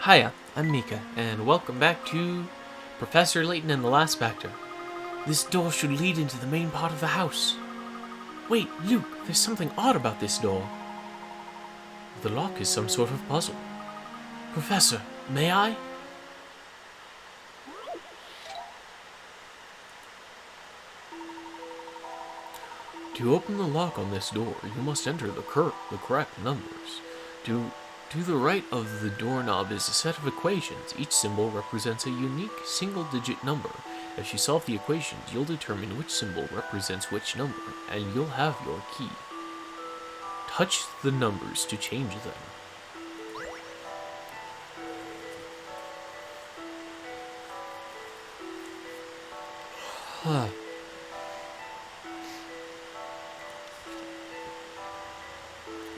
Hiya, I'm Mika, and welcome back to Professor Layton and the Last Specter. This door should lead into the main part of the house. Wait, Luke, there's something odd about this door. The lock is some sort of puzzle. Professor, may I? To open the lock on this door, you must enter the correct numbers. To the right of the doorknob is a set of equations. Each symbol represents a unique single-digit number. If you solve the equations, you'll determine which symbol represents which number, and you'll have your key. Touch the numbers to change them.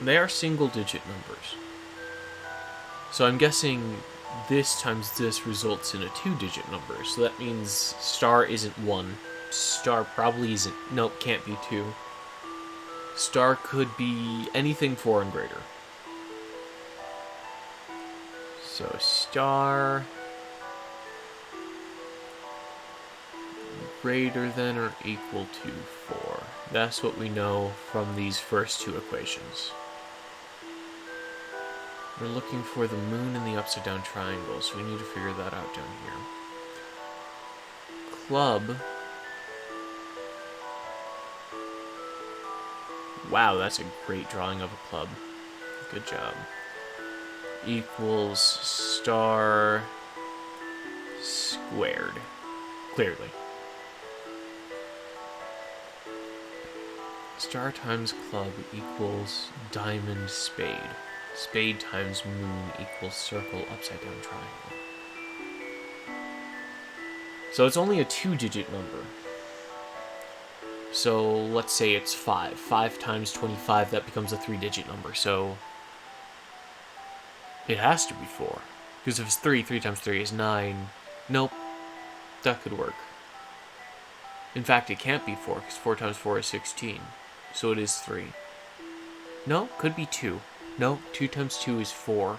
They are single-digit numbers. So I'm guessing this times this results in a two-digit number. So that means star isn't 1. Star probably isn't... Nope, can't be 2. Star could be anything 4 and greater. So star... greater than or equal to 4. That's what we know from these first two equations. We're looking for the moon and the upside down triangle, so we need to figure that out down here. Club. Wow, that's a great drawing of a club. Good job. Equals star squared. Clearly. Star times club equals diamond spade. Spade times moon equals circle upside down triangle. So it's only a two-digit number. So let's say it's 5. 5 times 25, that becomes a three-digit number. So it has to be 4. Because if it's 3, 3 times 3 is 9. Nope. That could work. In fact, it can't be 4, because 4 times 4 is 16. So it is 3. No, could be 2. No, 2 times 2 is 4.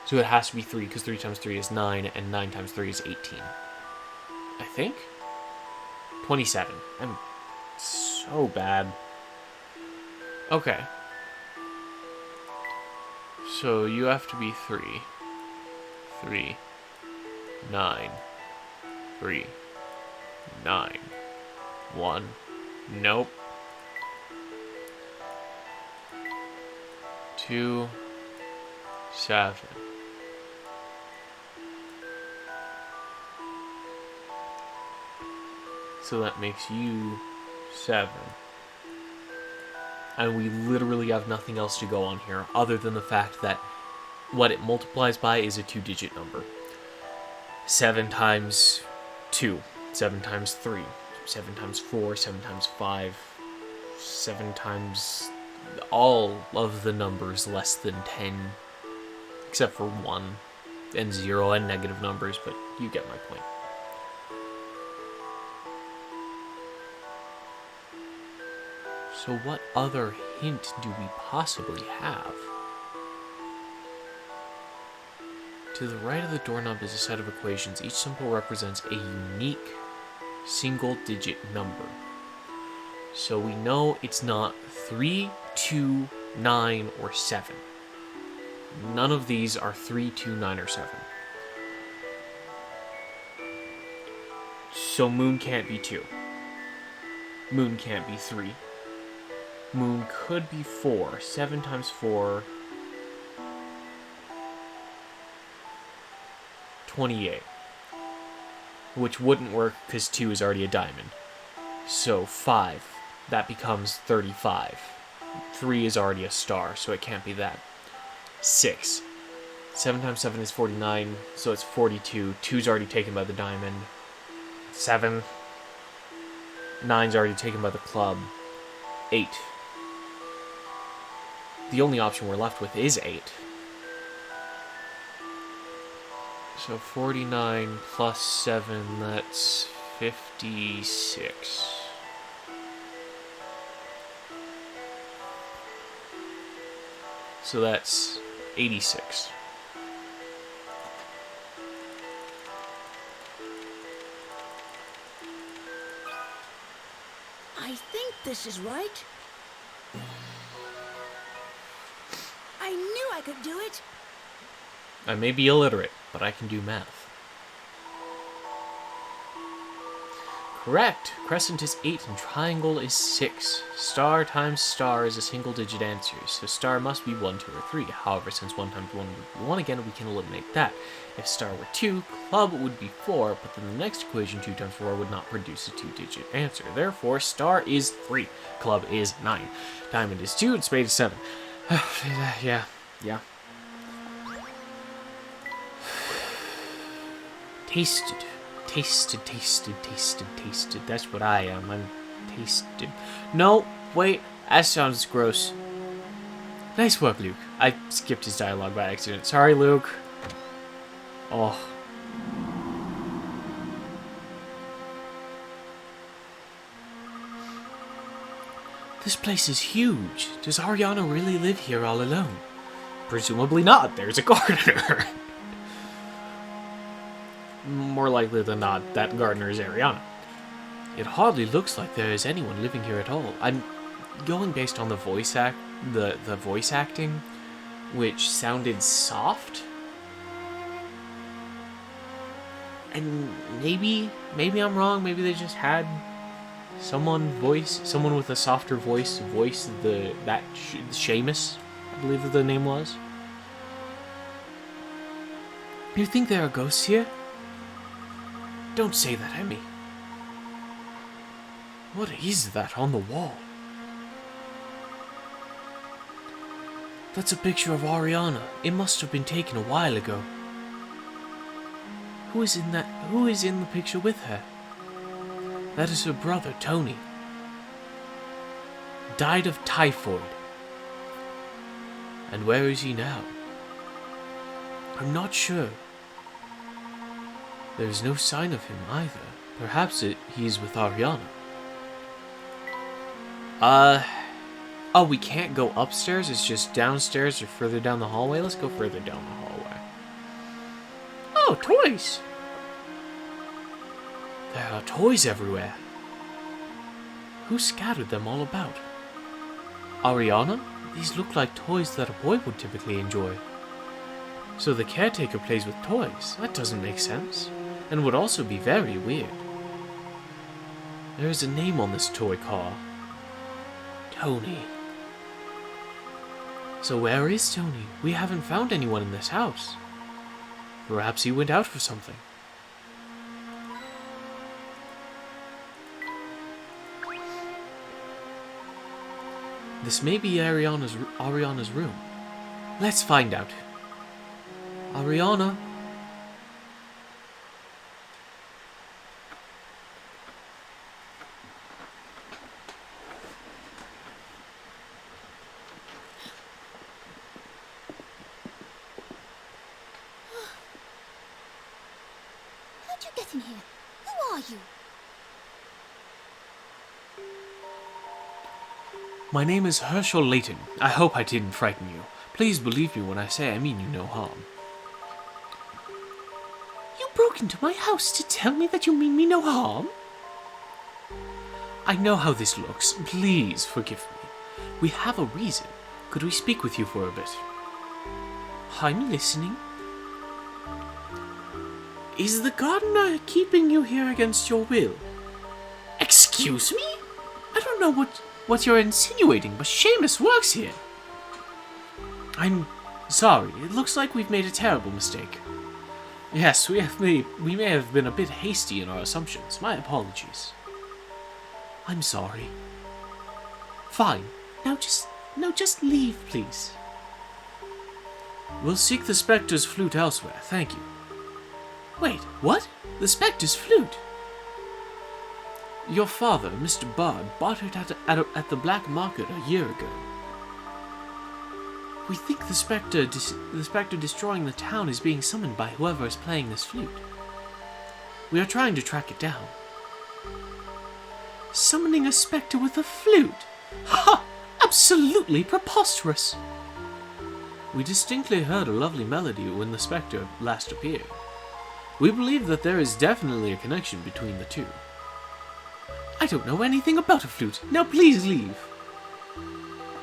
So it has to be 3, because 3 times 3 is 9, and 9 times 3 is 18. I think? 27. I'm so bad. Okay. So you have to be 3. 3. 9. 3. 9. 1. Nope. 2, 7. So that makes you 7. And we literally have nothing else to go on here other than the fact that what it multiplies by is a two-digit number. 7 times 2, 7 times 3, 7 times 4, 7 times 5, 7 times... all of the numbers less than 10, except for 1 and 0 and negative numbers, but you get my point. So what other hint do we possibly have? To the right of the doorknob is a set of equations. Each symbol represents a unique single-digit number. So we know it's not 3, 2, 9, or 7. None of these are 3, 2, 9, or 7. So moon can't be 2. Moon can't be 3. Moon could be 4. 7 times 4... 28. Which wouldn't work because 2 is already a diamond. So 5. That becomes 35. 3 is already a star, so it can't be that. 6. 7 times 7 is 49, so it's 42. 2's already taken by the diamond. 7. 9's already taken by the club. 8. The only option we're left with is 8. So 49 plus 7, that's 56. So that's 86. this is right. I knew I could do it. I may be illiterate, but I can do math. Correct. Crescent is 8 and triangle is 6. Star times star is a single-digit answer, so star must be 1, 2, or 3. However, since 1 times 1 would be 1 again, we can eliminate that. If star were 2, club would be 4, but then the next equation, 2 times 4, would not produce a 2-digit answer. Therefore, star is 3. Club is 9. Diamond is 2, and spade is 7. Yeah. Tasted. That's what I am. I'm tasted. No, wait. That sounds gross. Nice work, Luke. I skipped his dialogue by accident. Sorry, Luke. Oh. This place is huge. Does Ariana really live here all alone? Presumably not. There's a gardener. More likely than not, that gardener is Ariana. It hardly looks like there is anyone living here at all. I'm going based on the voice acting, which sounded soft. And maybe I'm wrong. Maybe they just had someone with a softer voice Seamus, I believe that the name was. You think there are ghosts here? Don't say that, Emmy. What is that on the wall? That's a picture of Ariana. It must have been taken a while ago. Who is in the picture with her? That is her brother, Tony. Died of typhoid. And where is he now? I'm not sure. There is no sign of him either. Perhaps he is with Ariana. Oh, we can't go upstairs? It's just downstairs or further down the hallway? Let's go further down the hallway. Oh, toys! There are toys everywhere. Who scattered them all about? Ariana? These look like toys that a boy would typically enjoy. So the caretaker plays with toys. That doesn't make sense. And would also be very weird. There is a name on this toy car. Tony. So where is Tony? We haven't found anyone in this house. Perhaps he went out for something. This may be Ariana's room. Let's find out. Ariana? How'd you get in here? Who are you? My name is Herschel Layton. I hope I didn't frighten you. Please believe me when I say I mean you no harm. You broke into my house to tell me that you mean me no harm? I know how this looks. Please forgive me. We have a reason. Could we speak with you for a bit? I'm listening. Is the gardener keeping you here against your will? Excuse me? I don't know what you're insinuating, but Seamus works here. I'm sorry. It looks like we've made a terrible mistake. Yes, we may have been a bit hasty in our assumptions. My apologies. I'm sorry. Fine. Now just leave, please. We'll seek the Specter's flute elsewhere. Thank you. Wait, what? The Specter's flute? Your father, Mr. Bard, bought it at the black market a year ago. We think the Specter destroying the town is being summoned by whoever is playing this flute. We are trying to track it down. Summoning a Specter with a flute? Ha! Absolutely preposterous! We distinctly heard a lovely melody when the Specter last appeared. We believe that there is definitely a connection between the two. I don't know anything about a flute. Now please leave.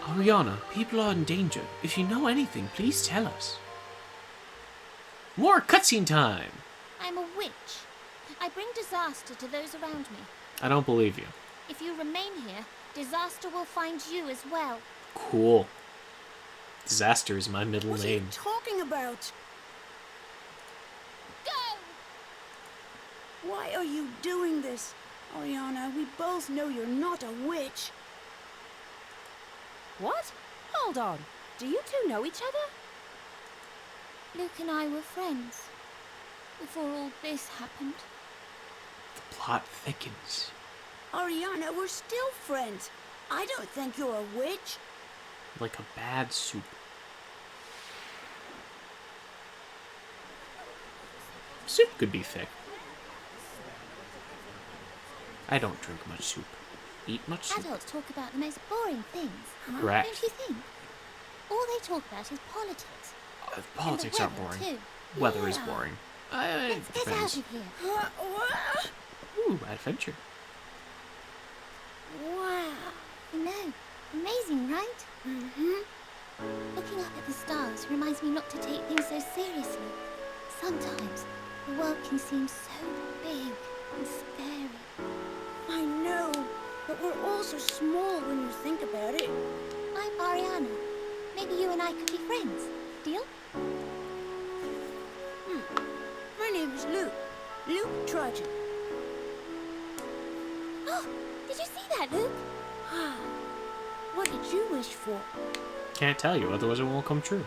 Ariana, people are in danger. If you know anything, please tell us. More cutscene time. I'm a witch. I bring disaster to those around me. I don't believe you. If you remain here, disaster will find you as well. Cool. Disaster is my middle What are you name. talking about? Go! Why are you doing this? Ariana, we both know you're not a witch. What? Hold on. Do you two know each other? Luke and I were friends before all this happened. The plot thickens. Ariana, we're still friends. I don't think you're a witch. Like a bad soup. Soup could be thick. I don't drink much soup. Eat much soup. Adults talk about the most boring things. Correct. Don't you think? All they talk about is politics. Politics and aren't the weather, boring. too. Weather is Yeah. boring. Let's get out Depends. of here. What? Ooh, adventure. Wow. I know. Amazing, right? Mm-hmm. Looking up at the stars reminds me not to take things so seriously. Sometimes the world can seem so big and scary. I know, but we're all so small when you think about it. I'm Ariana. Maybe you and I could be friends. Deal? My name is Luke. Luke Trojan. Oh, did you see that, Luke? What did you wish for? Can't tell you, otherwise it won't come true.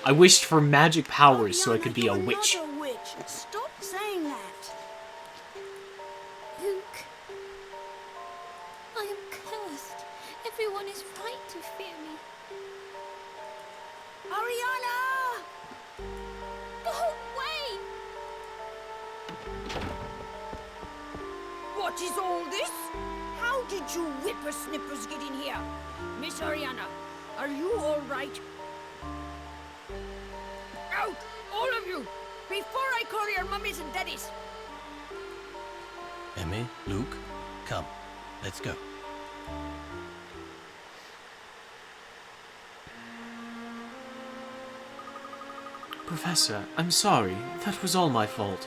I wished for magic powers so I Ariana, could be a you're witch. Not a witch. Stop saying that. Luke. I am cursed. Everyone is right to fear me. Ariana! Go away! What is all this? How did you whippersnippers get in here? Miss Ariana, are you all right? Out! All of you! Before I call your mummies and daddies! Emmy, Luke, come. Let's go. Professor, I'm sorry. That was all my fault.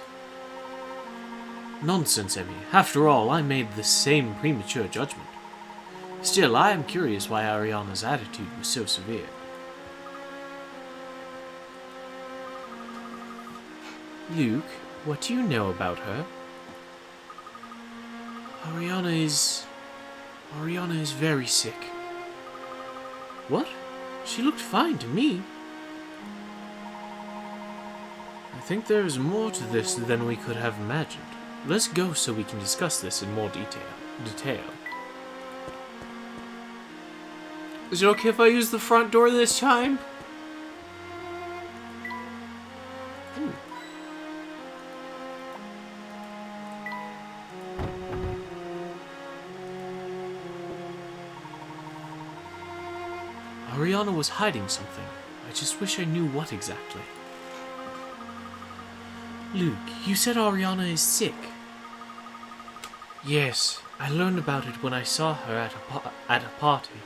Nonsense, Emmy. After all, I made the same premature judgment. Still, I am curious why Ariana's attitude was so severe. Luke, what do you know about her? Ariana is very sick. What? She looked fine to me. I think there is more to this than we could have imagined. Let's go so we can discuss this in more detail. Is it okay if I use the front door this time? Ariana was hiding something. I just wish I knew what exactly. Luke, you said Ariana is sick. Yes, I learned about it when I saw her at a party.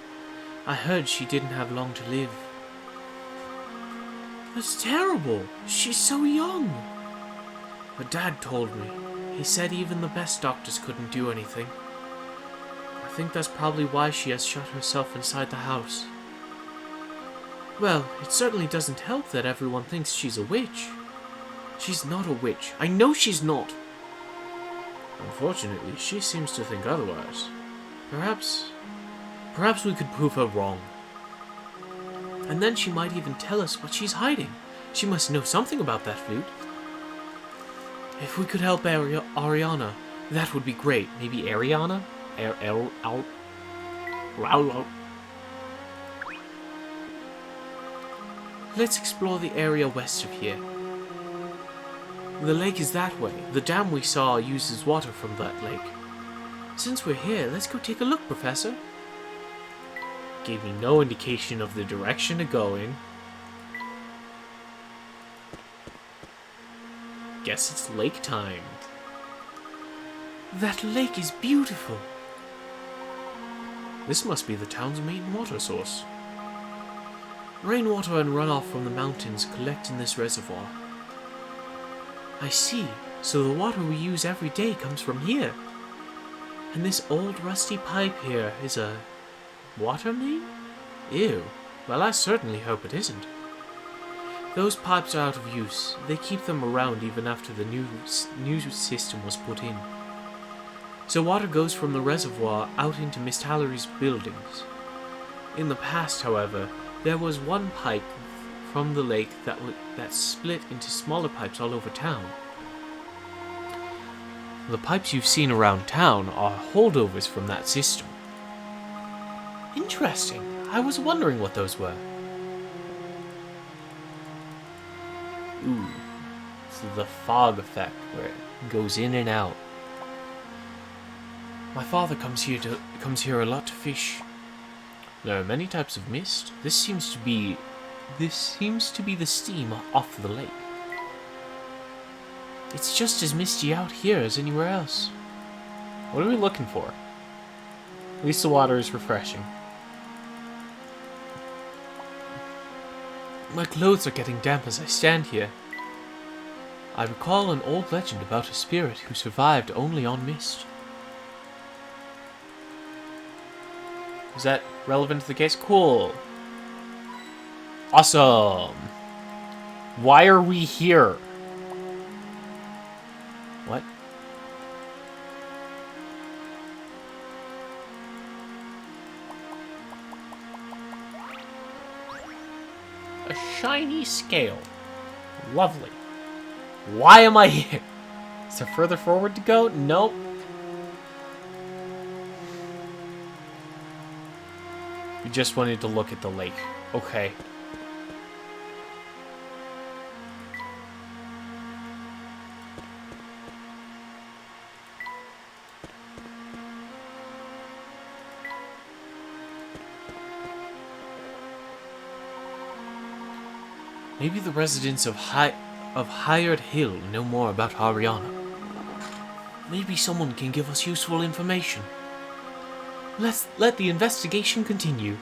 I heard she didn't have long to live. That's terrible. She's so young. Her dad told me. He said even the best doctors couldn't do anything. I think that's probably why she has shut herself inside the house. Well, it certainly doesn't help that everyone thinks she's a witch. She's not a witch. I know she's not. Unfortunately, she seems to think otherwise. Perhaps we could prove her wrong. And then she might even tell us what she's hiding. She must know something about that flute. If we could help Ariana, that would be great. Maybe Ariana? Let's explore the area west of here. The lake is that way. The dam we saw uses water from that lake. Since we're here, let's go take a look, Professor. Gave me no indication of the direction of going. Guess it's lake time. That lake is beautiful. This must be the town's main water source. Rainwater and runoff from the mountains collect in this reservoir. I see. So the water we use every day comes from here. And this old rusty pipe here is a water main? Ew. Well, I certainly hope it isn't. Those pipes are out of use. They keep them around even after the new system was put in. So water goes from the reservoir out into Miss Tallery's buildings. In the past, however, there was one pipe from the lake that split into smaller pipes all over town. The pipes you've seen around town are holdovers from that system. Interesting. I was wondering what those were. Ooh. It's the fog effect where it goes in and out. My father comes here a lot to fish. There are many types of mist. This seems to be the steam off the lake. It's just as misty out here as anywhere else. What are we looking for? At least the water is refreshing. My clothes are getting damp as I stand here. I recall an old legend about a spirit who survived only on mist. Is that relevant to the case? Cool. Awesome. Why are we here? What? A shiny scale. Lovely. Why am I here? Is there further forward to go? Nope. We just wanted to look at the lake. Okay. Maybe the residents of Hired Hill know more about Ariana. Maybe someone can give us useful information. Let's let the investigation continue.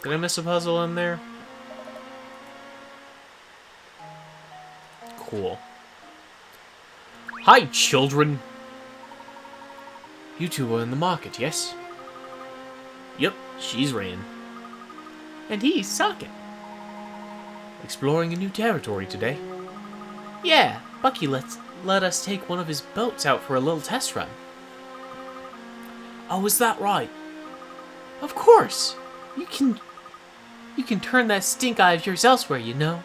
Did I miss a puzzle in there? Cool. Hi, children! You two are in the market, yes? Yep, she's Rain. And he's Socket. Exploring a new territory today. Yeah, Bucky let us take one of his boats out for a little test run. Oh, is that right? Of course! You can turn that stink eye of yours elsewhere, you know.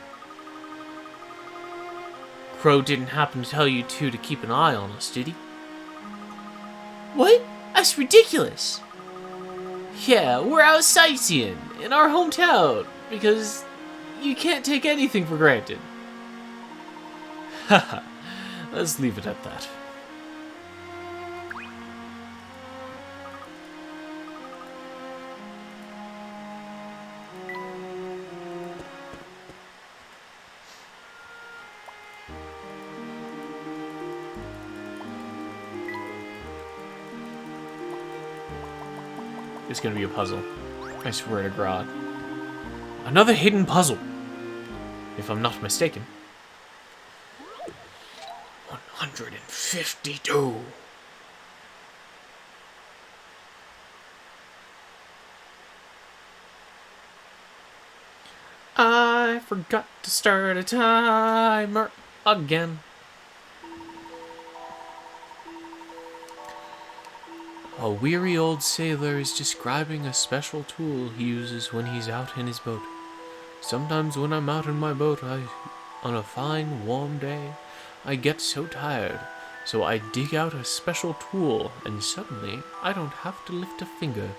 Crow didn't happen to tell you two to keep an eye on us, did he? What? That's ridiculous! Yeah, we're out sightseeing in our hometown because you can't take anything for granted. Haha, let's leave it at that. It's gonna be a puzzle. I swear to God. Another hidden puzzle. If I'm not mistaken. 152. I forgot to start a timer again. A weary old sailor is describing a special tool he uses when he's out in his boat. Sometimes when I'm out in my boat, on a fine, warm day, I get so tired, so I dig out a special tool, and suddenly I don't have to lift a finger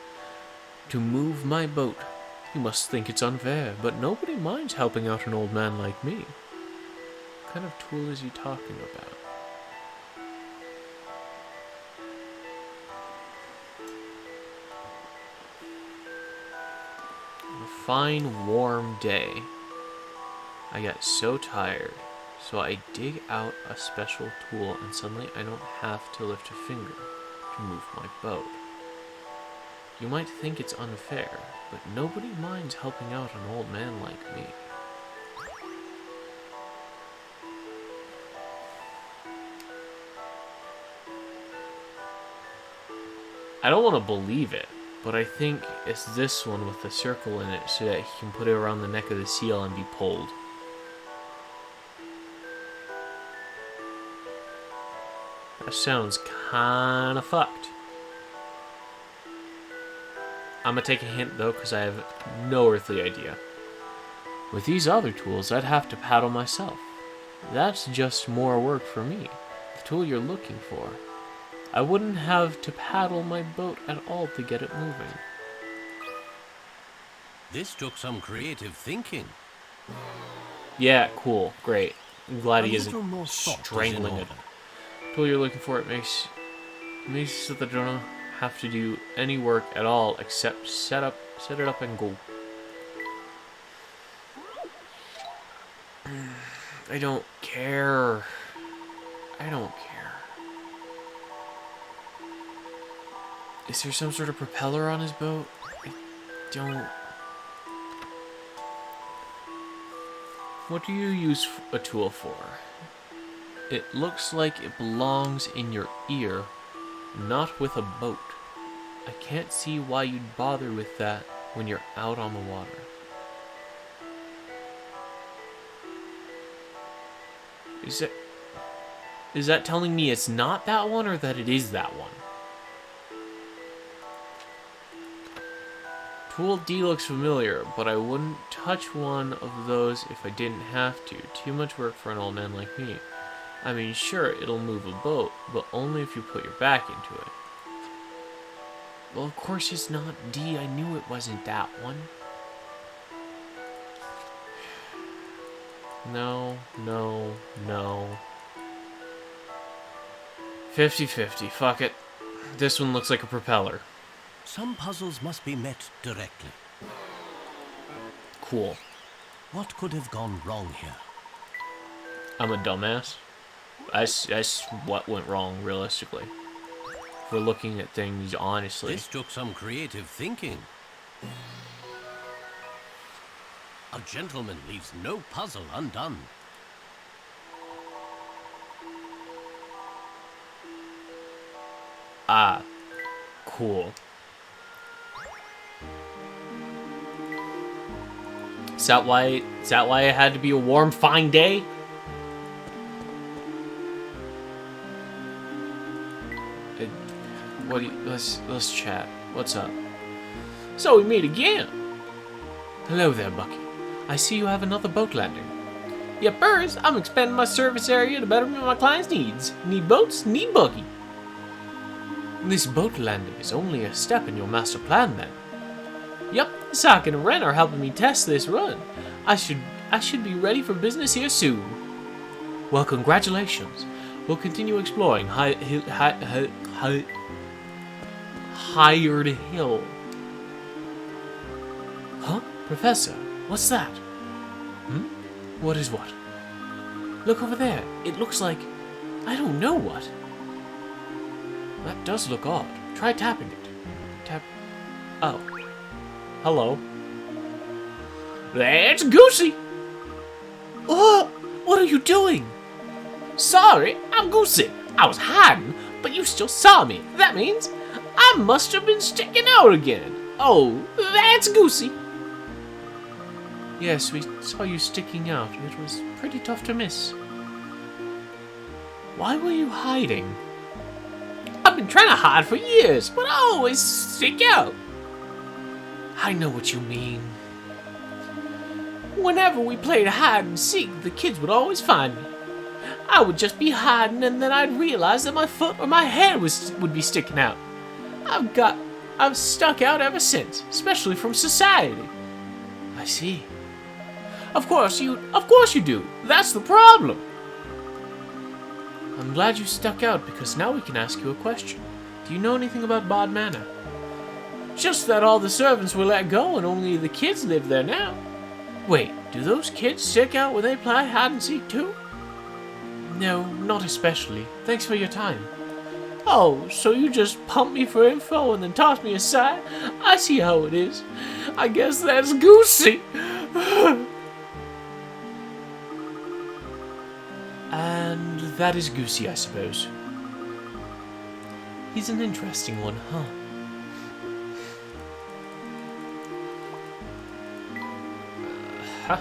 to move my boat. You must think it's unfair, but nobody minds helping out an old man like me. What kind of tool is he talking about? On a fine, warm day, I got so tired, So I dig out a special tool and suddenly I don't have to lift a finger to move my boat. You might think it's unfair, but nobody minds helping out an old man like me. I don't want to believe it, but I think it's this one with the circle in it so that he can put it around the neck of the seal and be pulled. That sounds kinda fucked. I'm gonna take a hint though, because I have no earthly idea. With these other tools, I'd have to paddle myself. That's just more work for me. The tool you're looking for. I wouldn't have to paddle my boat at all to get it moving. This took some creative thinking. Yeah, cool, great. I'm glad he A little isn't more thought is in strangling it. order. Tool you're looking for, it makes it so that I don't have to do any work at all except set it up and go. I don't care. I don't care. Is there some sort of propeller on his boat? I don't. What do you use a tool for? It looks like it belongs in your ear, not with a boat. I can't see why you'd bother with that when you're out on the water. Is that telling me it's not that one or that it is that one? Tool D looks familiar, but I wouldn't touch one of those if I didn't have to. Too much work for an old man like me. I mean, sure, it'll move a boat, but only if you put your back into it. Well, of course it's not D. I knew it wasn't that one. No. 50-50. Fuck it. This one looks like a propeller. Some puzzles must be met directly. Cool. What could have gone wrong here? I'm a dumbass. That's what went wrong, realistically. If we're looking at things honestly. This took some creative thinking. A gentleman leaves no puzzle undone. Ah. Cool. Is that why it had to be a warm, fine day? Let's chat. What's up? So we meet again. Hello there, Bucky. I see you have another boat landing. Yepers, I'm expanding my service area to better meet my clients' needs. Need boats, need Bucky. This boat landing is only a step in your master plan, then. Yep, Sock and Ren are helping me test this run. I should be ready for business here soon. Well, congratulations. We'll continue exploring Hired Hill. Huh? Professor, what's that? What is what? Look over there. It looks like... I don't know what. That does look odd. Try tapping it. Tap... Oh. Hello. That's Goosey! Oh! What are you doing? Sorry, I'm Goosey. I was hiding, but you still saw me. That means I must have been sticking out again. Oh, that's Goosey. Yes, we saw you sticking out. It was pretty tough to miss. Why were you hiding? I've been trying to hide for years, but I always stick out. I know what you mean. Whenever we played hide and seek, the kids would always find me. I would just be hiding, and then I'd realize that my foot or my head would be sticking out. I've stuck out ever since, especially from society. I see. Of course you do. That's the problem. I'm glad you stuck out, because now we can ask you a question. Do you know anything about Bod Manor? Just that all the servants were let go and only the kids live there now. Wait, do those kids stick out when they play hide and seek too? No, not especially. Thanks for your time. Oh, so you just pump me for info and then toss me aside? I see how it is. I guess that's Goosey. And that is Goosey, I suppose. He's an interesting one, huh? Huh.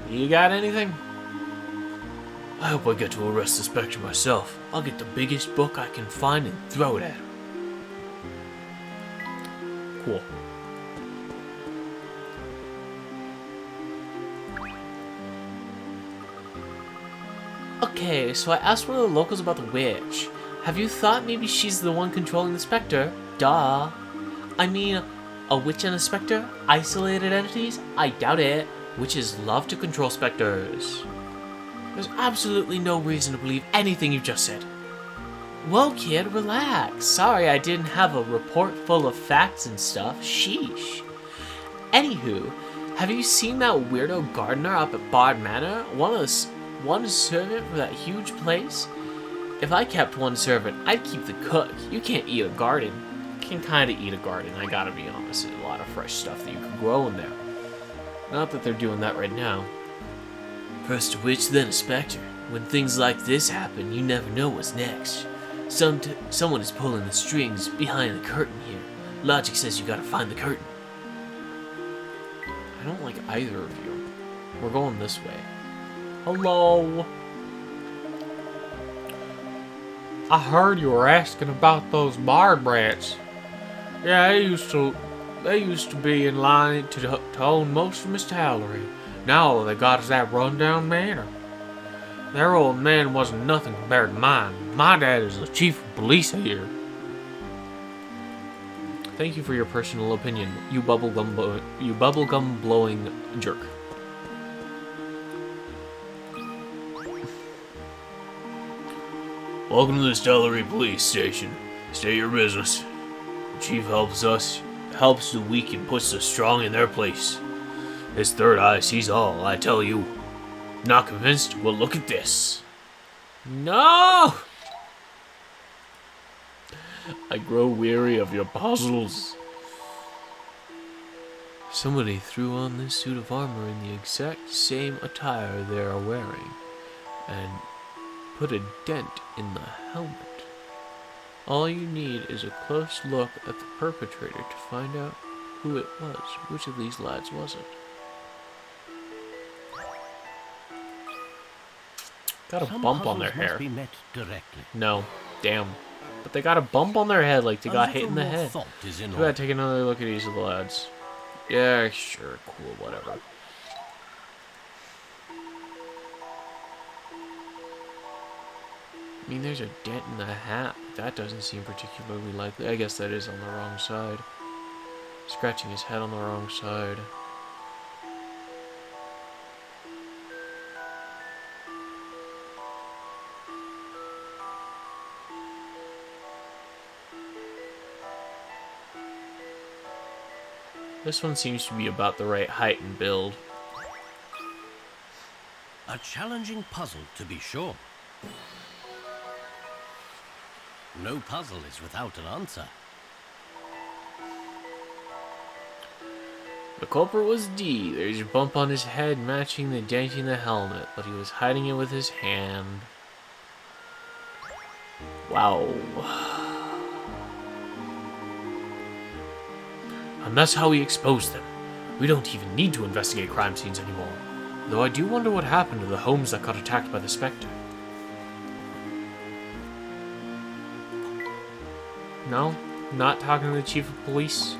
You got anything? I hope I get to arrest the Spectre myself. I'll get the biggest book I can find and throw it at him. Cool. Okay, so I asked one of the locals about the witch. Have you thought maybe she's the one controlling the Spectre? Duh. I mean, a witch and a Spectre? Isolated entities? I doubt it. Witches love to control Spectres. There's absolutely no reason to believe anything you just said. Well, kid, relax. Sorry I didn't have a report full of facts and stuff. Sheesh. Anywho, have you seen that weirdo gardener up at Bard Manor? One servant for that huge place? If I kept one servant, I'd keep the cook. You can't eat a garden. You can kind of eat a garden, I gotta be honest. There's a lot of fresh stuff that you can grow in there. Not that they're doing that right now. First a witch, then a Spectre. When things like this happen, you never know what's next. Someone is pulling the strings behind the curtain here. Logic says you gotta find the curtain. I don't like either of you. We're going this way. Hello. I heard you were asking about those Bard brats. Yeah, they used to be in line to own most of Mr. Hallory. Now all they got is that rundown manor. Their old man wasn't nothing compared to mine. My dad is the chief of police here. Thank you for your personal opinion, you bubblegum blowing jerk. Welcome to the Stellary Police Station. State your business. The chief helps the weak and puts the strong in their place. His third eye sees all, I tell you. Not convinced? Well, look at this. No! I grow weary of your puzzles. Somebody threw on this suit of armor in the exact same attire they are wearing, and put a dent in the helmet. All you need is a close look at the perpetrator to find out who it was. Which of these lads was it? Got a bump on their hair. Be met directly. No, damn. But they got a bump on their head like they got hit in the head. Go ahead, take another look at these lads. Yeah, sure, cool, whatever. I mean, there's a dent in the hat. That doesn't seem particularly likely. I guess that is on the wrong side. Scratching his head on the wrong side. This one seems to be about the right height and build. A challenging puzzle, to be sure. No puzzle is without an answer. The culprit was D. There's a bump on his head matching the dent in the helmet, but he was hiding it with his hand. Wow. And that's how we exposed them. We don't even need to investigate crime scenes anymore. Though I do wonder what happened to the homes that got attacked by the Spectre. No? Not talking to the chief of police?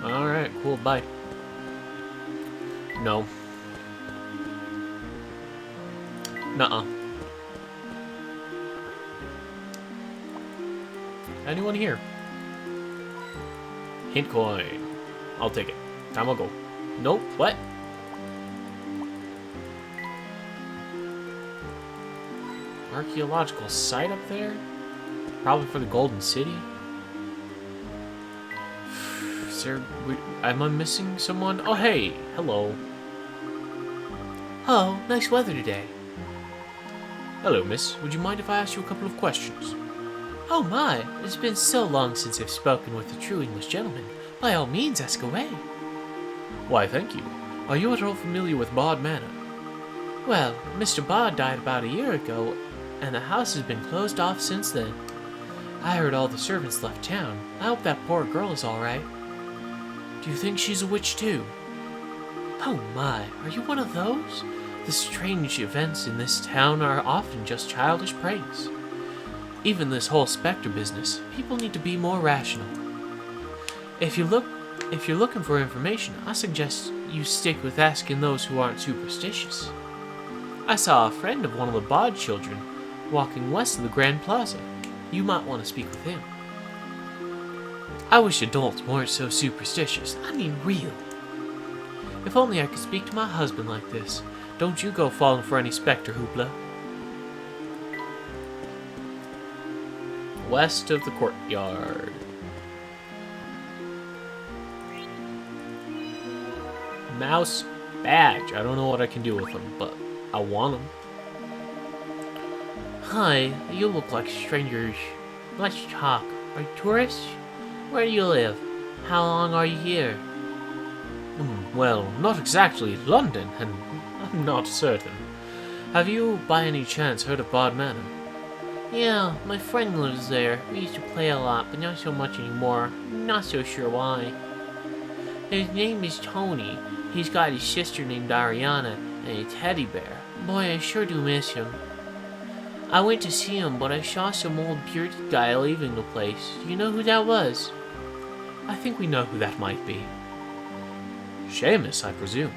Alright, cool, bye. No. Nuh-uh. Anyone here? Hint coin. I'll take it. Time will go. Nope. What? Archaeological site up there? Probably for the Golden City. Am I missing someone? Oh, hey. Hello. Oh, nice weather today. Hello, miss. Would you mind if I asked you a couple of questions? Oh my, it's been so long since I've spoken with a true English gentleman. By all means, ask away. Why, thank you. Are you at all familiar with Bod Manor? Well, Mr. Bod died about a year ago, and the house has been closed off since then. I heard all the servants left town. I hope that poor girl is all right. Do you think she's a witch too? Oh my, are you one of those? The strange events in this town are often just childish praise. Even this whole Specter business, people need to be more rational. If you're looking for information, I suggest you stick with asking those who aren't superstitious. I saw a friend of one of the Bod children walking west of the Grand Plaza. You might want to speak with him. I wish adults weren't so superstitious. I mean real. If only I could speak to my husband like this. Don't you go falling for any Specter hoopla. West of the courtyard. Mouse badge. I don't know what I can do with them, but I want them. Hi, you look like strangers. Let's talk. Are you tourists? Where do you live? How long are you here? Well, not exactly London, and I'm not certain. Have you, by any chance, heard of Bod Manor? Yeah, my friend lives there. We used to play a lot, but not so much anymore. Not so sure why. His name is Tony. He's got his sister named Ariana and a teddy bear. Boy, I sure do miss him. I went to see him, but I saw some old bearded guy leaving the place. Do you know who that was? I think we know who that might be. Seamus, I presume.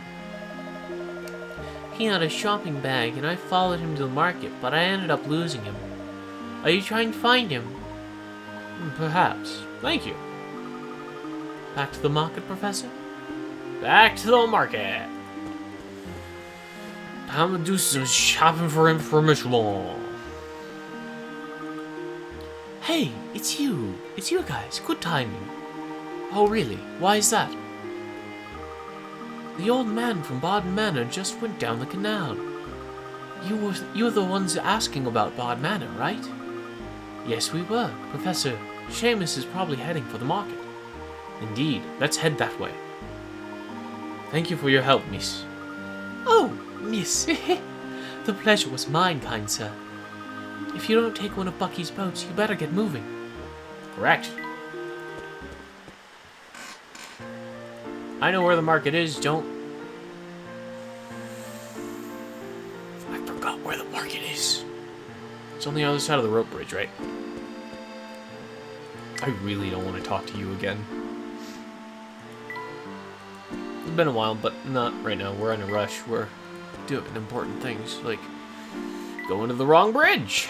He had a shopping bag, and I followed him to the market, but I ended up losing him. Are you trying to find him? Perhaps. Thank you. Back to the market, Professor? Back to the market. Time to do some shopping for information. Hey, it's you. It's you guys. Good timing. Oh, really? Why is that? The old man from Bod Manor just went down the canal. You were the ones asking about Bod Manor, right? Yes, we were. Professor, Seamus is probably heading for the market. Indeed. Let's head that way. Thank you for your help, miss. Oh, miss. The pleasure was mine, kind sir. If you don't take one of Bucky's boats, you better get moving. Correct. I know where the market is, don't... I forgot where the market is. It's on the other side of the rope bridge, right? I really don't want to talk to you again. It's been a while, but not right now. We're in a rush. We're doing important things, like going to the wrong bridge.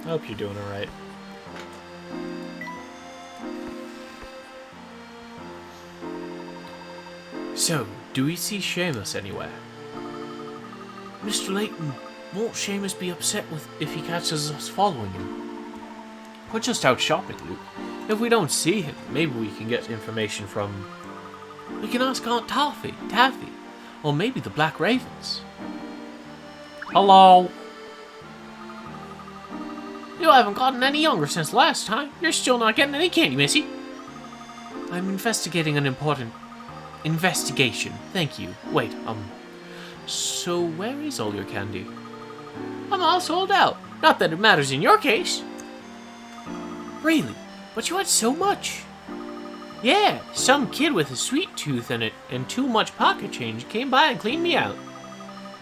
I hope you're doing alright. So, do we see Seamus anywhere? Mr. Layton, won't Seamus be upset if he catches us following him? We're just out shopping, Luke. If we don't see him, maybe we can get information from... We can ask Aunt Taffy, or maybe the Black Ravens. Hello? You haven't gotten any younger since last time. You're still not getting any candy, Missy. I'm investigating an important... investigation. Thank you. Wait, so where is all your candy? I'm all sold out. Not that it matters in your case. Really? But you had so much. Yeah, some kid with a sweet tooth in it and too much pocket change came by and cleaned me out.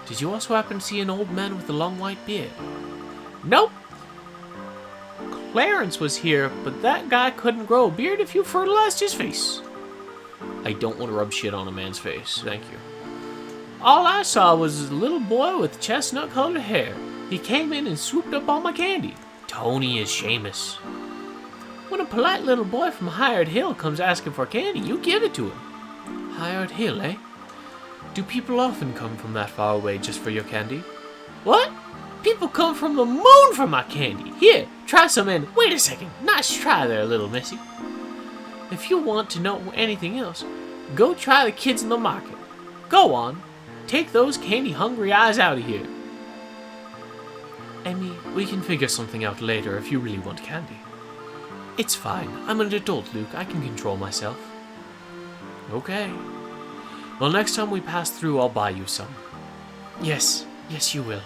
Did you also happen to see an old man with a long white beard? Nope. Clarence was here, but that guy couldn't grow a beard if you fertilized his face. I don't want to rub shit on a man's face, thank you. All I saw was a little boy with chestnut-colored hair. He came in and swooped up all my candy. Tony is Seamus. When a polite little boy from Hired Hill comes asking for candy, you give it to him. Hired Hill, eh? Do people often come from that far away just for your candy? What? People come from the moon for my candy. Here, try some and wait a second. Nice try there, little missy. If you want to know anything else, go try the kids in the market. Go on. Take those candy-hungry eyes out of here. Emmy, we can figure something out later if you really want candy. It's fine. I'm an adult, Luke. I can control myself. Okay. Well, next time we pass through, I'll buy you some. Yes, you will.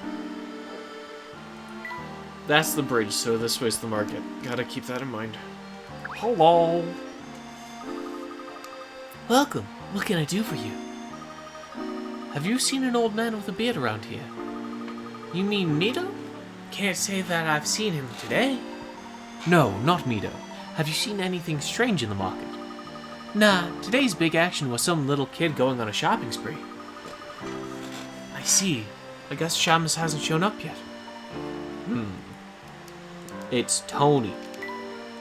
That's the bridge, so this way's the market. Gotta keep that in mind. Hello. Welcome. What can I do for you? Have you seen an old man with a beard around here? You mean Mito? Can't say that I've seen him today. No, not Mito. Have you seen anything strange in the market? Nah, today's big action was some little kid going on a shopping spree. I see. I guess Shamus hasn't shown up yet. It's Tony.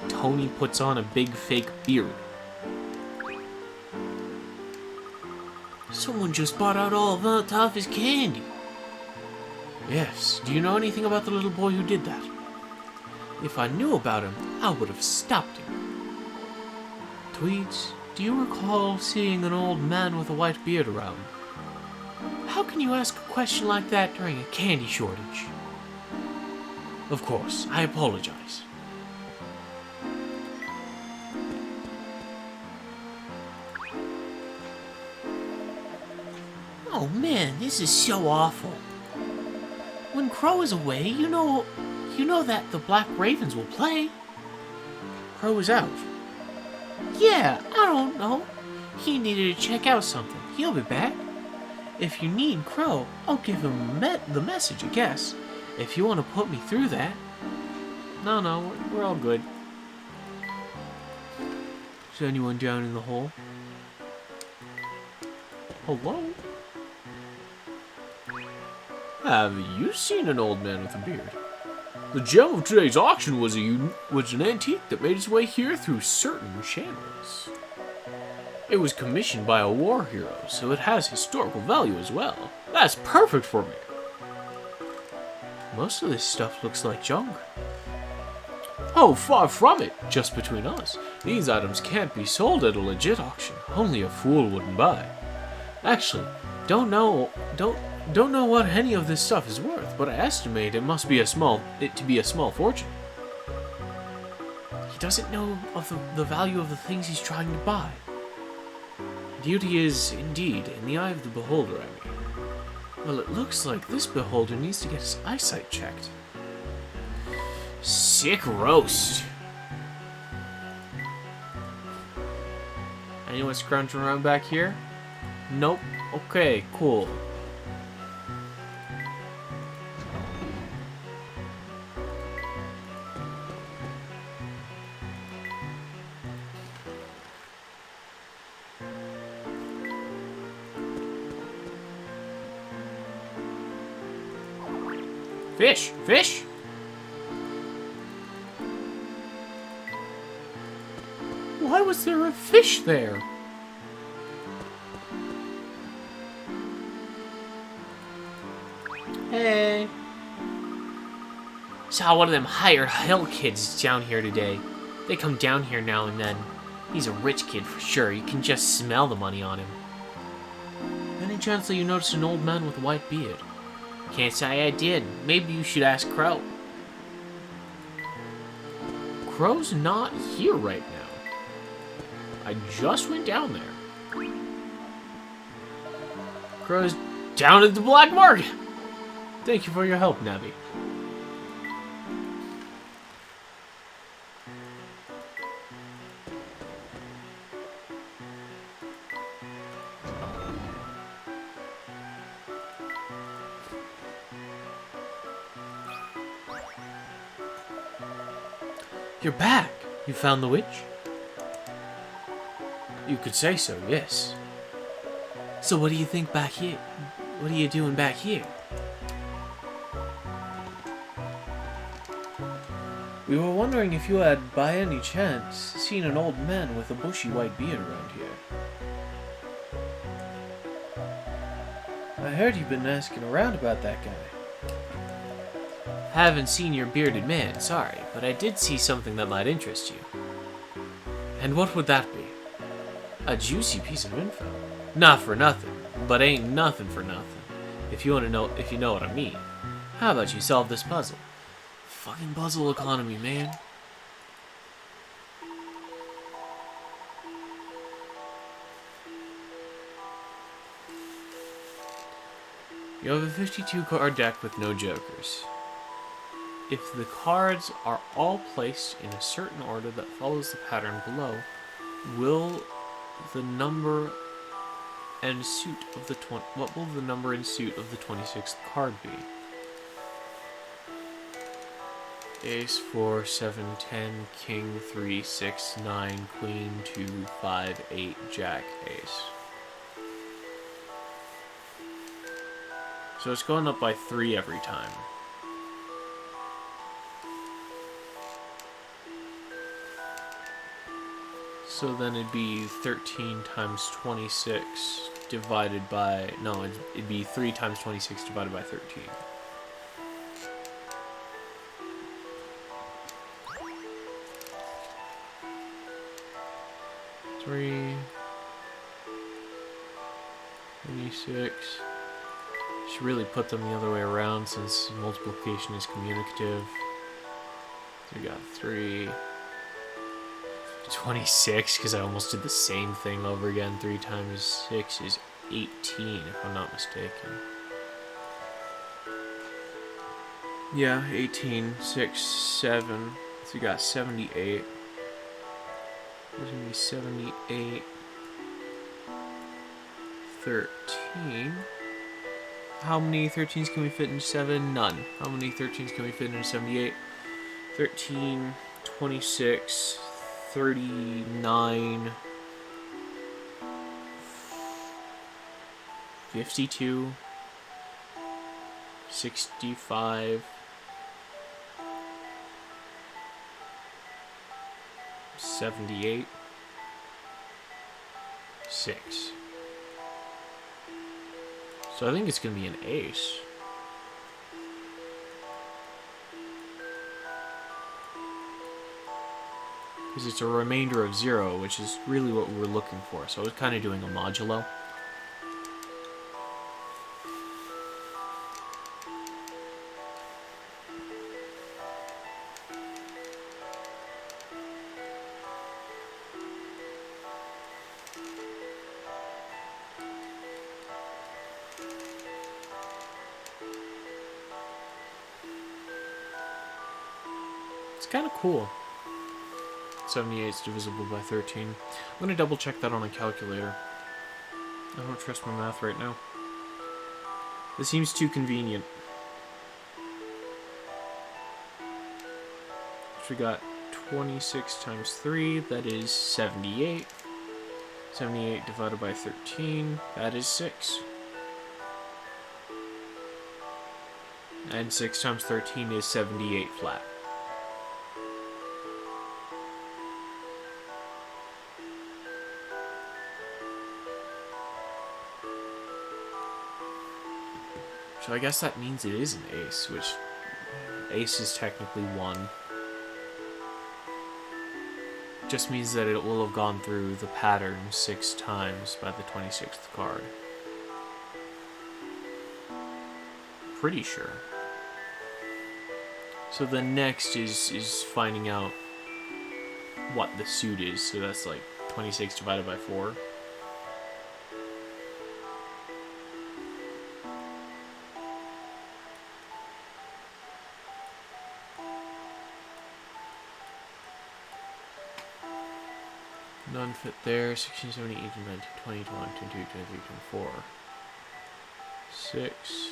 Tony puts on a big fake beard. Someone just bought out all of Aunt Toffee's candy. Yes. Do you know anything about the little boy who did that? If I knew about him, I would have stopped him. Tweeds, do you recall seeing an old man with a white beard around? How can you ask a question like that during a candy shortage? Of course, I apologize. Oh man, this is so awful. When Crow is away, you know that the Black Ravens will play. Crow is out. Yeah, I don't know. He needed to check out something. He'll be back. If you need Crow, I'll give him the message, I guess. If you want to put me through that. No, we're all good. Is anyone down in the hole? Hello? Have you seen an old man with a beard? The gem of today's auction was an antique that made its way here through certain channels. It was commissioned by a war hero, so it has historical value as well. That's perfect for me. Most of this stuff looks like junk. Oh, far from it. Just between us, these items can't be sold at a legit auction. Only a fool wouldn't buy. Actually, don't know what any of this stuff is worth, but I estimate it must be to be a small fortune. He doesn't know of the value of the things he's trying to buy. Beauty is, indeed, in the eye of the beholder, I mean. Well, it looks like this beholder needs to get his eyesight checked. Sick roast. Anyone scrounging around back here? Nope. Okay, cool. Fish! Fish! Why was there a fish there? Hey. Saw one of them hired hell kids down here today. They come down here now and then. He's a rich kid for sure. You can just smell the money on him. Any chance that you noticed an old man with a white beard? Can't say I did. Maybe you should ask Crow. Crow's not here right now. I just went down there. Crow's down at the black market. Thank you for your help, Nabby. You're back. You found the witch? You could say so, yes. So what do you think back here? What are you doing back here? We were wondering if you had, by any chance, seen an old man with a bushy white beard around here. I heard you've been asking around about that guy. Haven't seen your bearded man, sorry, but I did see something that might interest you. And what would that be? A juicy piece of info. Not for nothing, but ain't nothing for nothing. If you know what I mean. How about you solve this puzzle? Fucking puzzle economy, man. You have a 52 card deck with no jokers. If the cards are all placed in a certain order that follows the pattern below, will the number and suit of the what will the number and suit of the 26th card be? Ace 4 7 10 King 3 6 9 Queen 2 5 8 Jack Ace. So it's going up by 3 every time. So then it'd be 13 times 26 divided by... No, it'd be 3 times 26 divided by 13. Three... 26... Should really put them the other way around since multiplication is communicative. So we got 3... 26, because I almost did the same thing over again. 3 times 6 is 18, if I'm not mistaken. Yeah, 18, 6, 7. So we got 78. There's going to be 78. 13. How many 13s can we fit in 7? None. How many 13s can we fit in 78? 13, 26... 39, 52, 65, 78, 6. So I think it's going to be an ace. Because it's a remainder of 0, which is really what we were looking for. So I was kind of doing a modulo. It's kind of cool. 78 is divisible by 13. I'm going to double check that on a calculator. I don't trust my math right now. This seems too convenient. So we got 26 times 3, that is 78. 78 divided by 13, that is 6. And 6 times 13 is 78 flat. So I guess that means it is an ace, which ace is technically 1. Just means that it will have gone through the pattern 6 times by the 26th card. Pretty sure. So the next is finding out what the suit is. So that's like 26 divided by 4. None fit there. 16, 17, 18, 19, 20, 21, 22, 23, 24. 6.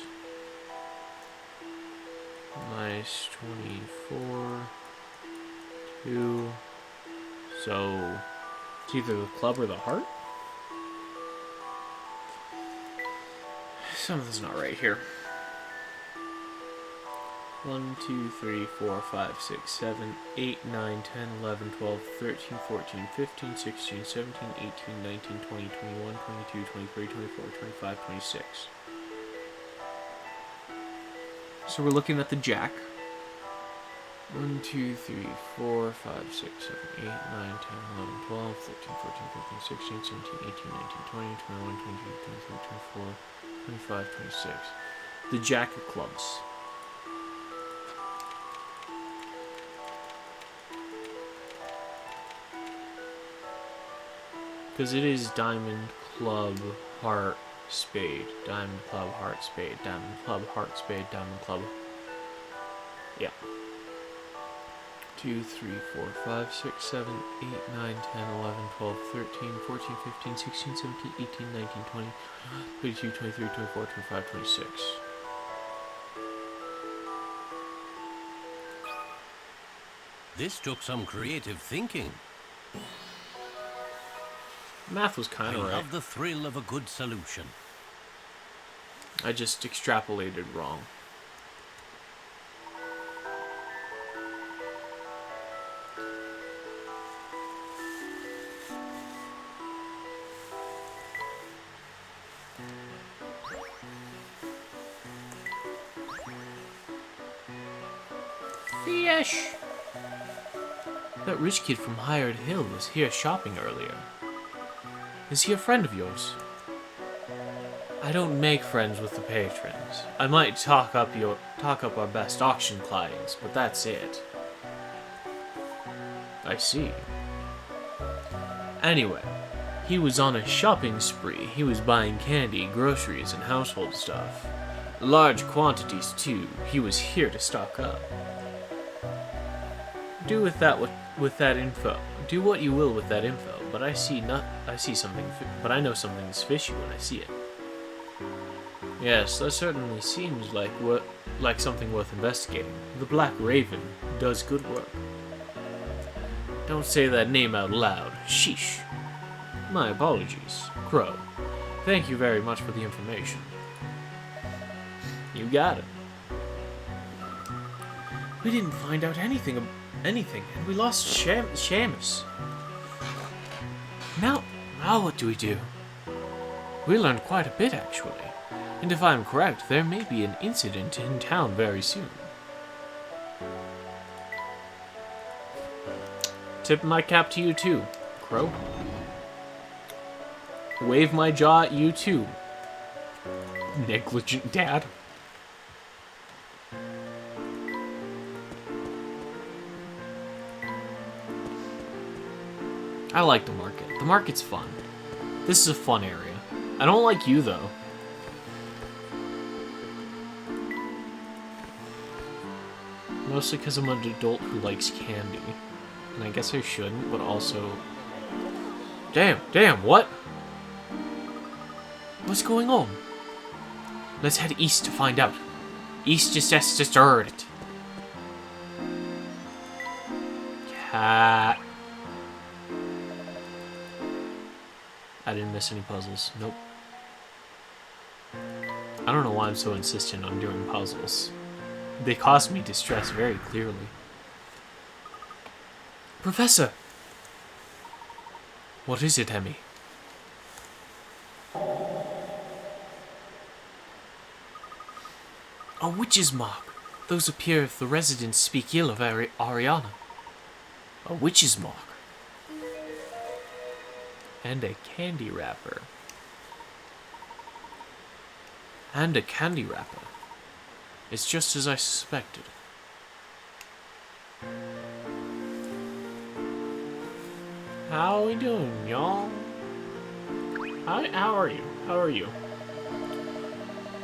Minus 24. 2. So, it's either the club or the heart? Something's not right here. 1, 2, 3, 4, 5, 6, 7, 8, 9, 10, 11, 12, 13, 14, 15, 16, 17, 18, 19, 20, 21, 22, 23, 24, 25, 26. So we're looking at the jack. 1, 2, 3, 4, 5, 6, 7, 8, 9, 10, 11, 12, 13, 14, 15, 16, 17, 18, 19, 20, 21, 22, 23, 24, 25, 26. The Jack of Clubs. Because it is Diamond, Club, Heart, Spade. Diamond, Club, Heart, Spade. Diamond, Club, Heart, Spade. Diamond, Club. Yeah. 2, 3, 4, 5, 6, 7, 8, 9, 10, 11, 12, 13, 14, 15, 16, 17, 18, 19, 20, 22, 23, 24, 25, 26. This took some creative thinking. Math was I kind of right. love the thrill of a good solution. I just extrapolated wrong. Fish! That rich kid from Hired Hill was here shopping earlier. Is he a friend of yours? I don't make friends with the patrons. I might talk up our best auction clients, but that's it. I see. Anyway, he was on a shopping spree. He was buying candy, groceries, and household stuff. Large quantities, too. He was here to stock up. Do with that info. Do what you will with that info, but I know something's fishy when I see it. Yes, that certainly seems like something worth investigating. The Black Raven does good work. Don't say that name out loud. Sheesh. My apologies, Crow. Thank you very much for the information. You got it. We didn't find out anything, and we lost Seamus. Now what do we do? We learned quite a bit, actually. And if I'm correct, there may be an incident in town very soon. Tip my cap to you too, Crow. Wave my jaw at you too, negligent dad. I like the market. The market's fun. This is a fun area. I don't like you, though. Mostly because I'm an adult who likes candy. And I guess I shouldn't, but also... Damn, what? What's going on? Let's head east to find out. East just heard it. Cat. I didn't miss any puzzles. Nope. I don't know why I'm so insistent on doing puzzles. They cause me distress very clearly. Professor! What is it, Emmy? A witch's mark. Those appear if the residents speak ill of Ariana. A witch's mark. And a candy wrapper. And a candy wrapper. It's just as I suspected. How we doing, y'all? How are you? How are you?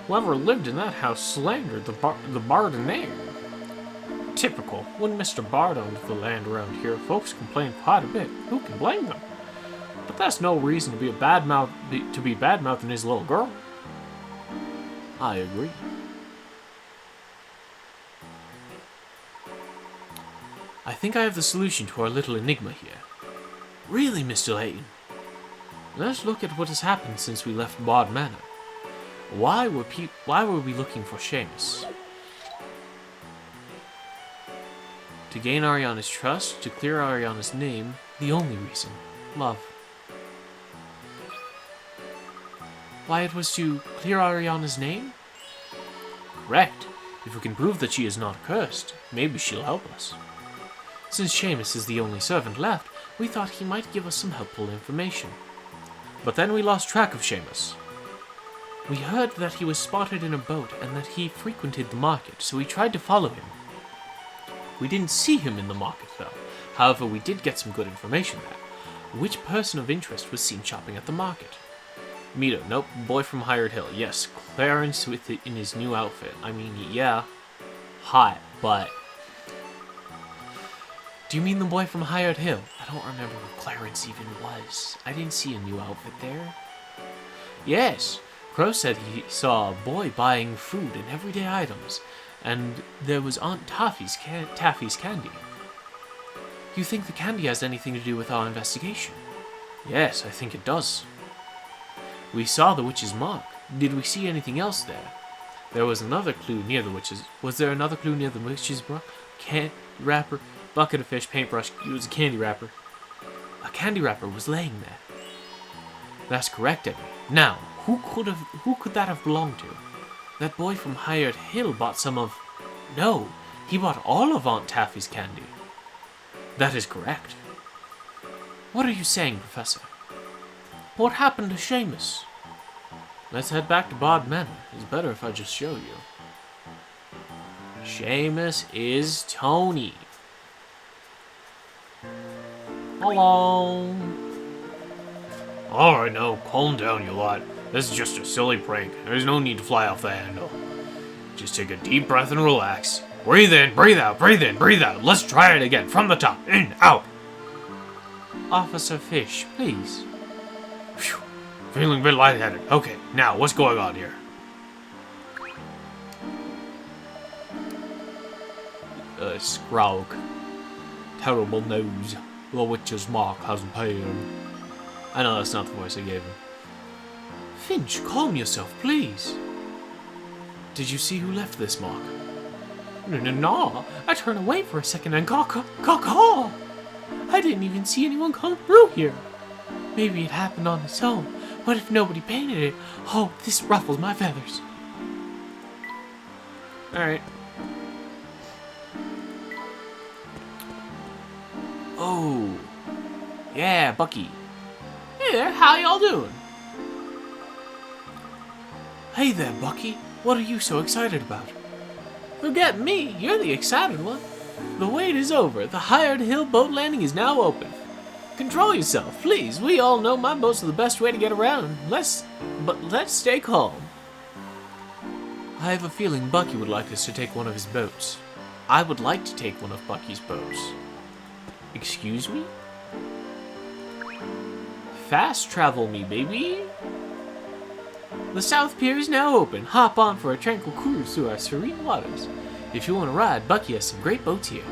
Whoever lived in that house slandered the Bard name. Typical. When Mr. Bard owned the land around here, folks complained quite a bit. Who can blame them? But that's no reason to be bad-mouthing his little girl. I agree. I think I have the solution to our little enigma here. Really, Mr. Layton? Let's look at what has happened since we left Bard Manor. Why were we looking for Seamus? To gain Ariana's trust, to clear Ariana's name, the only reason. Love. Why it was to clear Ariana's name? Correct. If we can prove that she is not cursed, maybe she'll help us. Since Seamus is the only servant left, we thought he might give us some helpful information. But then we lost track of Seamus. We heard that he was spotted in a boat and that he frequented the market, so we tried to follow him. We didn't see him in the market, though. However, we did get some good information there. Which person of interest was seen shopping at the market? Mito, nope. Boy from Hired Hill, yes. Clarence with it in his new outfit. I mean, yeah, hot, but... Do you mean the boy from Hired Hill? I don't remember who Clarence even was. I didn't see a new outfit there. Yes, Crow said he saw a boy buying food and everyday items, and there was Aunt Taffy's candy. You think the candy has anything to do with our investigation? Yes, I think it does. We saw the witch's mark. Did we see anything else there? There was another clue near the witch's... Was there another clue near the witch's mark? Wrapper, bucket of fish, paintbrush. It was a candy wrapper. A candy wrapper was laying there. That's correct, Eddie. Now, who could that have belonged to? That boy from Hired Hill bought some of... No, he bought all of Aunt Taffy's candy. That is correct. What are you saying, Professor? What happened to Seamus? Let's head back to Bod Manor. It's better if I just show you. Seamus is Tony. Hello. Alright, now, calm down, you lot. This is just a silly prank. There's no need to fly off the handle. Just take a deep breath and relax. Breathe in, breathe out, breathe in, breathe out. Let's try it again. From the top. In, out. Officer Fish, please. Phew. Feeling a bit lightheaded. Okay, now, what's going on here? Scrog. Terrible news. The witch's mark has appeared. I know that's not the voice I gave him. Finch, calm yourself, please. Did you see who left this mark? No. I turned away for a second and caw. I didn't even see anyone come through here. Maybe it happened on its own. What if nobody painted it? Oh, this ruffles my feathers. Alright. Oh. Yeah, Bucky. Hey there, how y'all doing? Hey there, Bucky. What are you so excited about? Forget me, you're the excited one. The wait is over. The Hired Hill boat landing is now open. Control yourself, please. We all know my boats are the best way to get around. Let's stay calm. I have a feeling Bucky would like us to take one of his boats. I would like to take one of Bucky's boats. Excuse me? Fast travel me, baby. The South Pier is now open. Hop on for a tranquil cruise through our serene waters. If you want to ride, Bucky has some great boats here.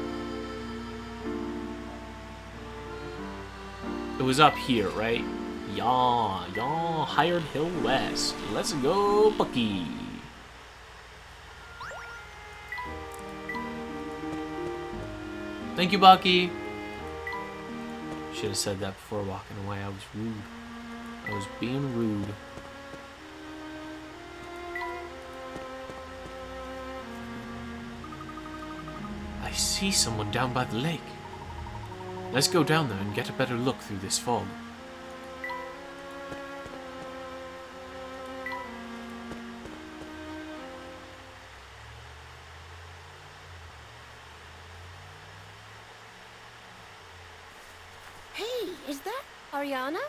It was up here, right? Yeah, Hired Hill West. Let's go, Bucky. Thank you, Bucky. Should have said that before walking away. I was rude. I was being rude. I see someone down by the lake. Let's go down there and get a better look through this fog. Hey, is that... Ariana?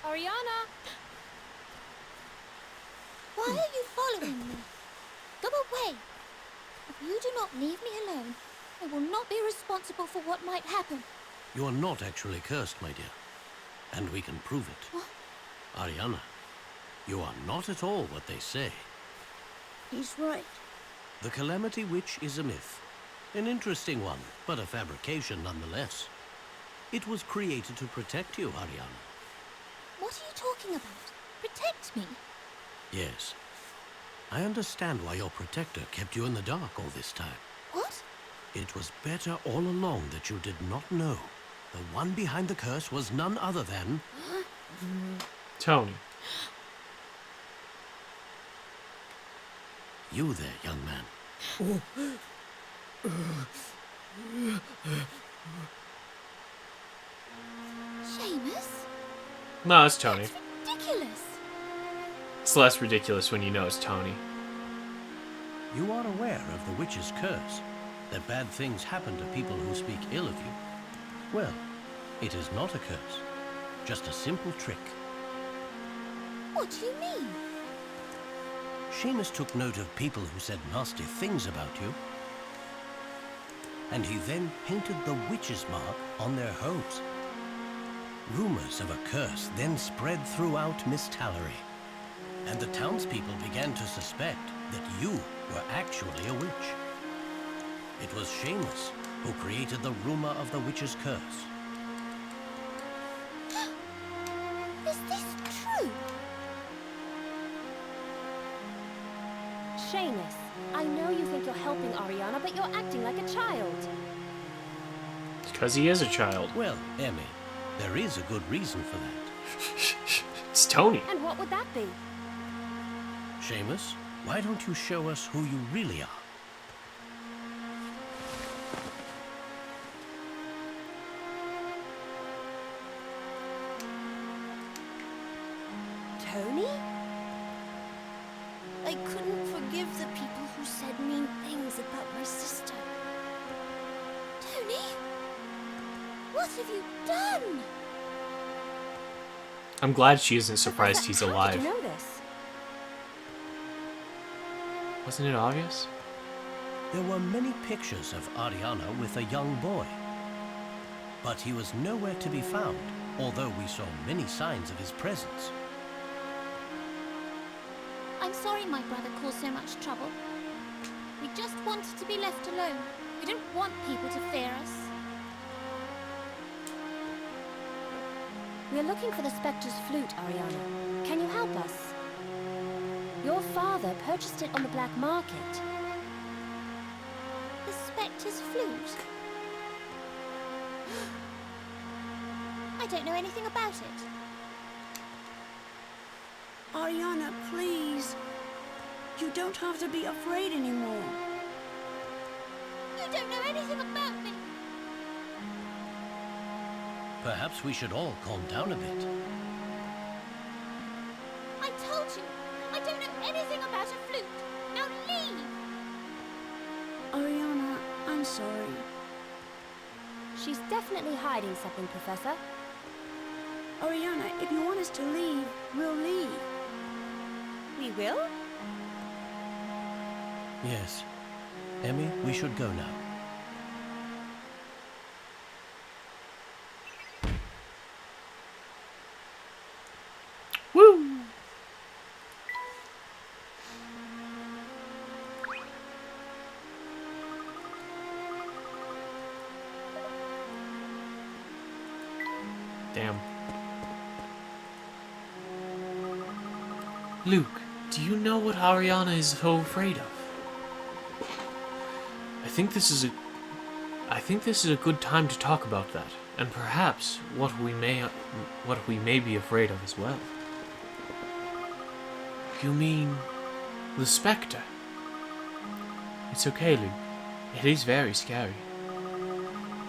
Ariana? Why are you following me? Go away. If you do not leave me alone, I will not be responsible for what might happen. You are not actually cursed, my dear. And we can prove it. What? Ariana, you are not at all what they say. He's right. The Calamity Witch is a myth. An interesting one, but a fabrication nonetheless. It was created to protect you, Ariana. What are you talking about? Protect me? Yes. I understand why your protector kept you in the dark all this time. What? It was better all along that you did not know. The one behind the curse was none other than... Tony. You there, young man. Seamus? No, it's Tony. That's ridiculous. It's less ridiculous when you know it's Tony. You are aware of the witch's curse, that bad things happen to people who speak ill of you. Well, it is not a curse, just a simple trick. What do you mean? Seamus took note of people who said nasty things about you, and he then painted the witch's mark on their homes. Rumors of a curse then spread throughout Miss Tallery, and the townspeople began to suspect that you were actually a witch. It was Seamus who created the rumor of the witch's curse. Is this true? Seamus, I know you think you're helping Ariana, but you're acting like a child. Because he is a child. Well, Emmy, there is a good reason for that. It's Tony. And what would that be? Seamus, why don't you show us who you really are? Tony? I couldn't forgive the people who said mean things about my sister. Tony? What have you done? I'm glad she isn't surprised he's Professor, how did alive. you know this? Wasn't it obvious? There were many pictures of Ariana with a young boy, but he was nowhere to be found, although we saw many signs of his presence. I'm sorry my brother caused so much trouble. We just wanted to be left alone. We didn't want people to fear us. We're looking for the Specter's flute, Ariana. Can you help us? Your father purchased it on the black market. The Specter's flute? I don't know anything about it. Ariana, please. You don't have to be afraid anymore. You don't know anything about me. Perhaps we should all calm down a bit. I told you, I don't know anything about a flute. Now leave. Ariana, I'm sorry. She's definitely hiding something, Professor. Ariana, if you want us to leave, we'll leave. We will? Yes. Emmy, we should go now. Woo! Damn. Luke, do you know what Ariana is so afraid of? I think this is a good time to talk about that, and perhaps what we may be afraid of as well. You mean the Specter? It's okay, Luke. It is very scary.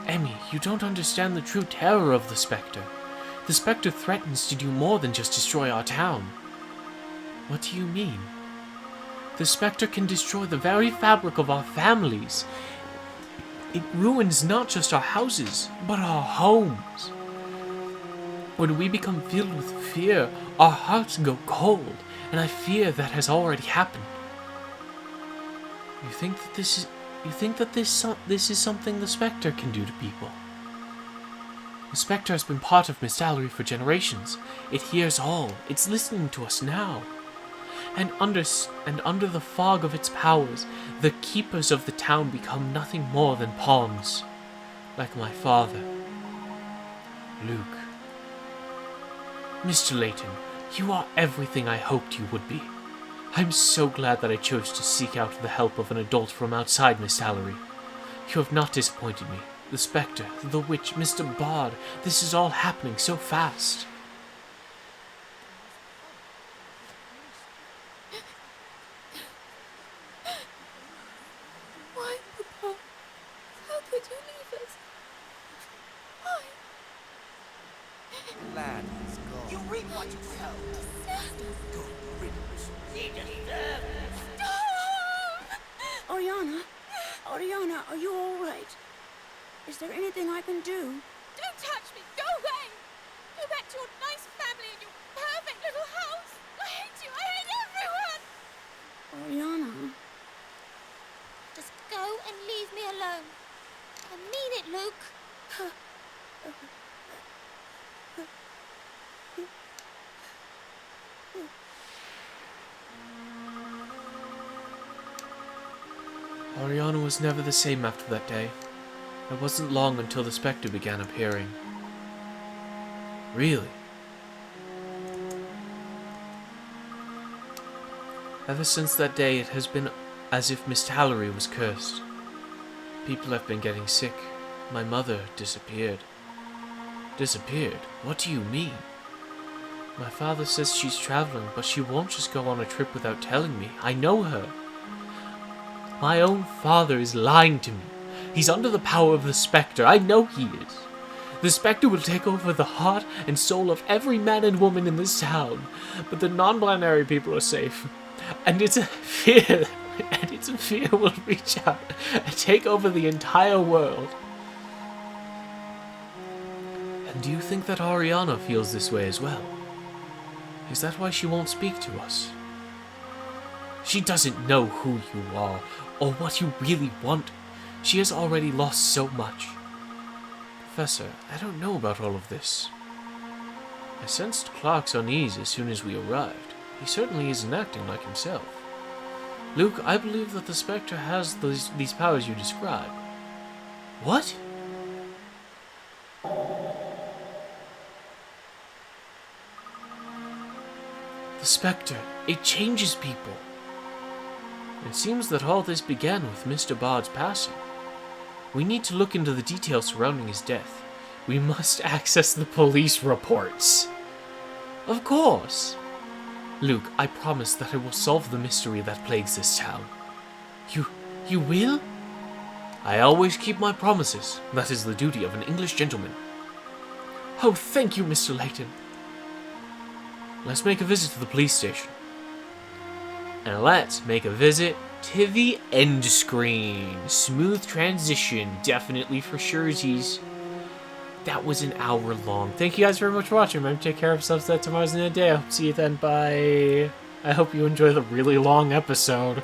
Emmy, you don't understand the true terror of the Specter. The Specter threatens to do more than just destroy our town. What do you mean? The Specter can destroy the very fabric of our families. It ruins not just our houses, but our homes. When we become filled with fear, our hearts go cold, and I fear that has already happened. You think that this is something the Specter can do to people? The Specter has been part of Miss Salary for generations. It hears all. It's listening to us now. And under the fog of its powers, the keepers of the town become nothing more than pawns, like my father, Luke. Mr. Layton, you are everything I hoped you would be. I'm so glad that I chose to seek out the help of an adult from outside Miss Salary. You have not disappointed me. The Specter, the Witch, Mr. Bard, this is all happening so fast. you leave us? Why? Glad he's gone. You reap what you sow. Good riddance. He deserves it. Stop! Ariana, are you all right? Is there anything I can do? Don't touch me! Go away! Go back to your nice family and your perfect little house! I hate you! I hate everyone! Ariana. Just go and leave me alone. I mean it, Luke. Ariana was never the same after that day. It wasn't long until the Specter began appearing. Really? Ever since that day, it has been as if Miss Tallery was cursed. People have been getting sick. My mother disappeared. Disappeared? What do you mean? My father says she's traveling, but she won't just go on a trip without telling me. I know her. My own father is lying to me. He's under the power of the Specter. I know he is. The Specter will take over the heart and soul of every man and woman in this town. But the non-binary people are safe. And it's a fear will reach out and take over the entire world. And do you think that Ariana feels this way as well? Is that why she won't speak to us? She doesn't know who you are, or what you really want. She has already lost so much. Professor, I don't know about all of this. I sensed Clark's unease as soon as we arrived. He certainly isn't acting like himself. Luke, I believe that the Spectre has these powers you describe. What? The Spectre, it changes people. It seems that all this began with Mr. Bard's passing. We need to look into the details surrounding his death. We must access the police reports. Of course. Luke, I promise that I will solve the mystery that plagues this town. You will? I always keep my promises. That is the duty of an English gentleman. Oh, thank you, Mr. Layton. Let's make a visit to the police station. And let's make a visit to the end screen. Smooth transition, definitely for sureties. That was an hour long. Thank you guys very much for watching. Remember to take care of yourselves. That tomorrow's another day. I hope to see you then. Bye. I hope you enjoy the really long episode.